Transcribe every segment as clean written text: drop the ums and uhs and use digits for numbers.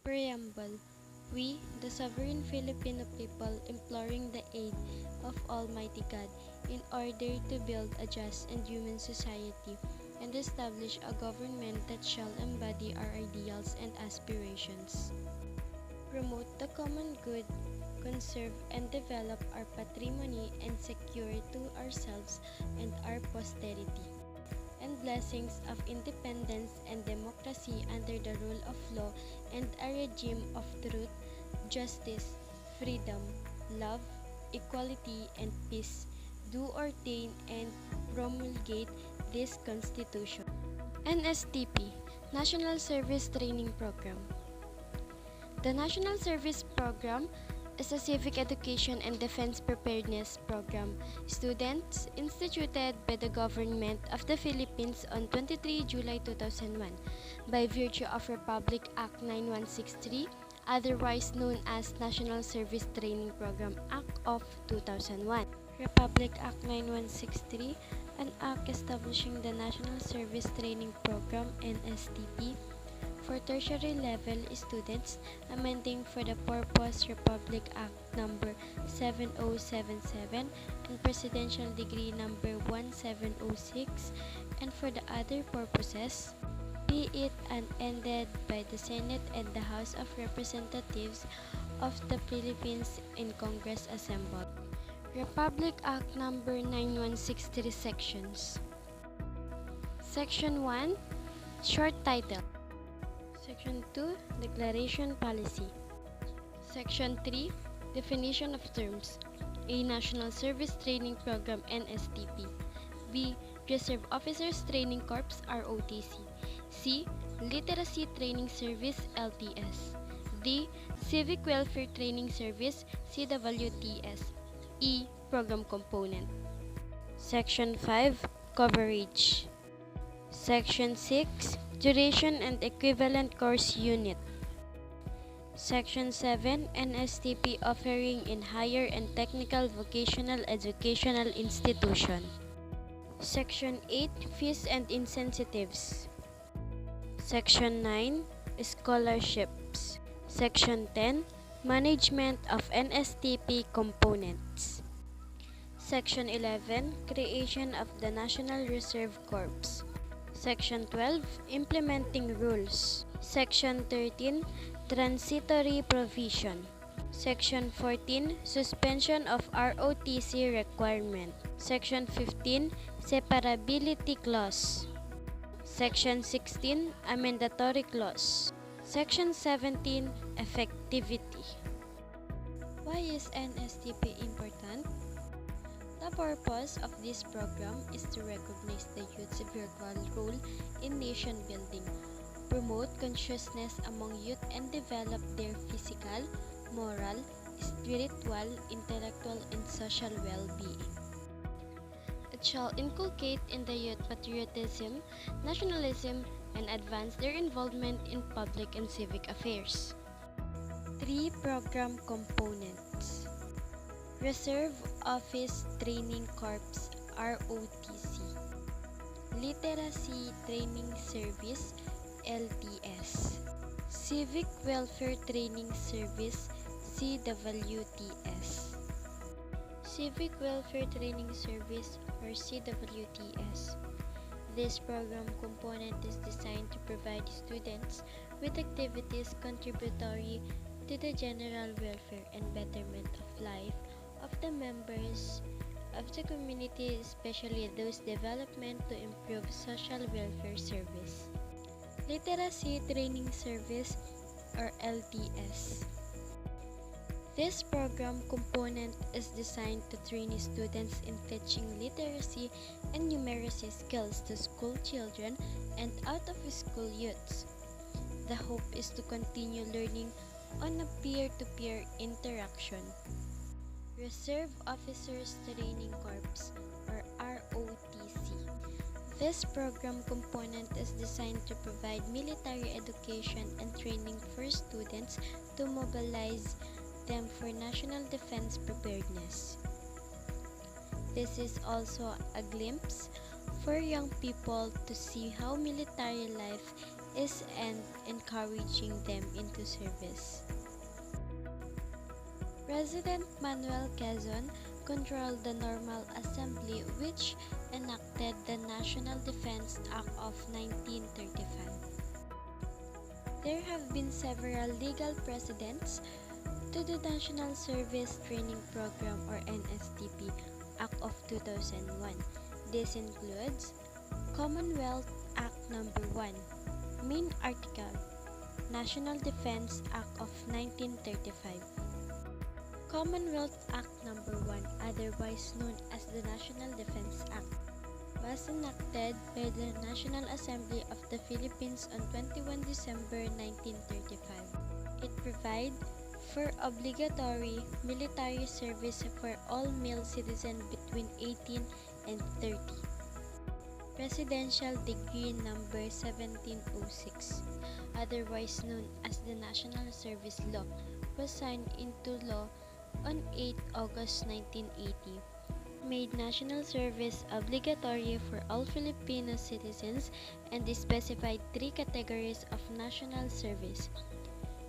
Preamble. We, the sovereign Filipino people, imploring the aid of Almighty God in order to build a just and human society and establish a government that shall embody our ideals and aspirations. Promote the common good, conserve and develop our patrimony and secure to ourselves and our posterity and blessings of independence and democracy under the rule of law and a regime of truth, justice, freedom, love, equality, and peace, do ordain and promulgate this Constitution. NSTP, National Service Training Program. The National Service Program is a civic education and defense preparedness program. Students instituted by the government of the Philippines on 23 July 2001 by virtue of Republic Act 9163, otherwise known as National Service Training Program Act of 2001. Republic Act 9163, an act establishing the National Service Training Program (NSTP) for tertiary level students, amending for the purpose Republic Act number 7077 and Presidential Decree number 1706, and for the other purposes, be it amended by the Senate and the House of Representatives of the Philippines in Congress assembled. Republic Act number 9163 sections. Section 1, short title. Section 2, Declaration Policy. Section 3, Definition of Terms. A National Service Training Program (NSTP). B. Reserve Officers Training Corps (ROTC). C. Literacy Training Service (LTS). D. Civic Welfare Training Service (CWTS). E. Program Component. Section 5, Coverage. Section 6, Duration and Equivalent Course Unit. Section 7, NSTP offering in higher and technical vocational educational institution. Section 8, Fees and Incentives. Section 9, Scholarships. Section 10, Management of NSTP Components. Section 11, Creation of the National Reserve Corps. Section 12, Implementing Rules. Section 13, Transitory Provision. Section 14, Suspension of ROTC Requirement. Section 15, Separability Clause. Section 16, Amendatory Clause. Section 17, Effectivity. Why is NSTP important? The purpose of this program is to recognize the youth's virtual role in nation building, promote consciousness among youth and develop their physical, moral, spiritual, intellectual, and social well-being. It shall inculcate in the youth patriotism, nationalism, and advance their involvement in public and civic affairs. 3 program components. Reserve Office Training Corps (ROTC), Literacy Training Service (LTS), Civic Welfare Training Service (CWTS). Civic Welfare Training Service or CWTS. This program component is designed to provide students with activities contributory to the general welfare and betterment of life of the members of the community, especially those development to improve social welfare service. Literacy Training Service or LTS. This program component is designed to train students in teaching literacy and numeracy skills to school children and out-of-school youths. The hope is to continue learning on a peer-to-peer interaction. Reserve Officers Training Corps or ROTC. This program component is designed to provide military education and training for students to mobilize them for national defense preparedness. This is also a glimpse for young people to see how military life is and encouraging them into service. President Manuel Quezon controlled the Normal Assembly, which enacted the National Defense Act of 1935. There have been several legal precedents to the National Service Training Program or NSTP Act of 2001. This includes Commonwealth Act Number 1, Main Article, National Defense Act of 1935. Commonwealth Act Number 1, otherwise known as the National Defense Act, was enacted by the National Assembly of the Philippines on 21 December 1935. It provides for obligatory military service for all male citizens between 18 and 30. Presidential Decree Number 1706, otherwise known as the National Service Law, was signed into law on 8 August 1980, made national service obligatory for all Filipino citizens and specified three categories of national service: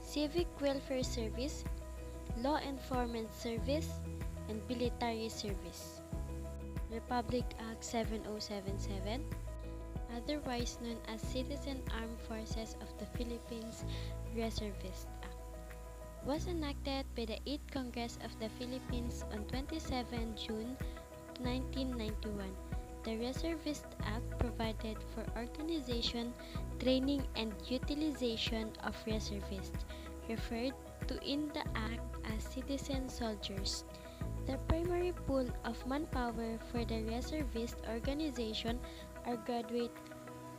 civic welfare service, law enforcement service, and military service. Republic Act 7077, otherwise known as Citizen Armed Forces of the Philippines Reservist Act, was enacted by the 8th Congress of the Philippines on 27 June 1991. The Reservist Act provided for organization, training, and utilization of reservists, referred to in the Act as citizen soldiers. The primary pool of manpower for the reservist organization are graduates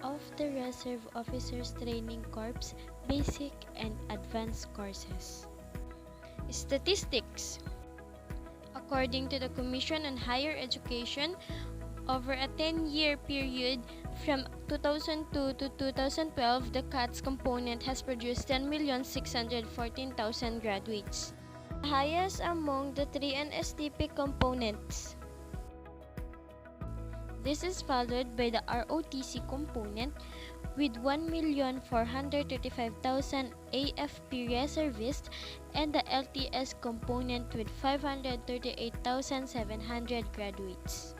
of the Reserve Officers Training Corps basic and advanced courses. Statistics. According to the Commission on Higher Education, over a 10-year period from 2002 to 2012, the CATS component has produced 10,614,000 graduates, the highest among the three Nstp components. This is followed by the ROTC component with 1,435,000 AFP reservists and the LTS component with 538,700 graduates.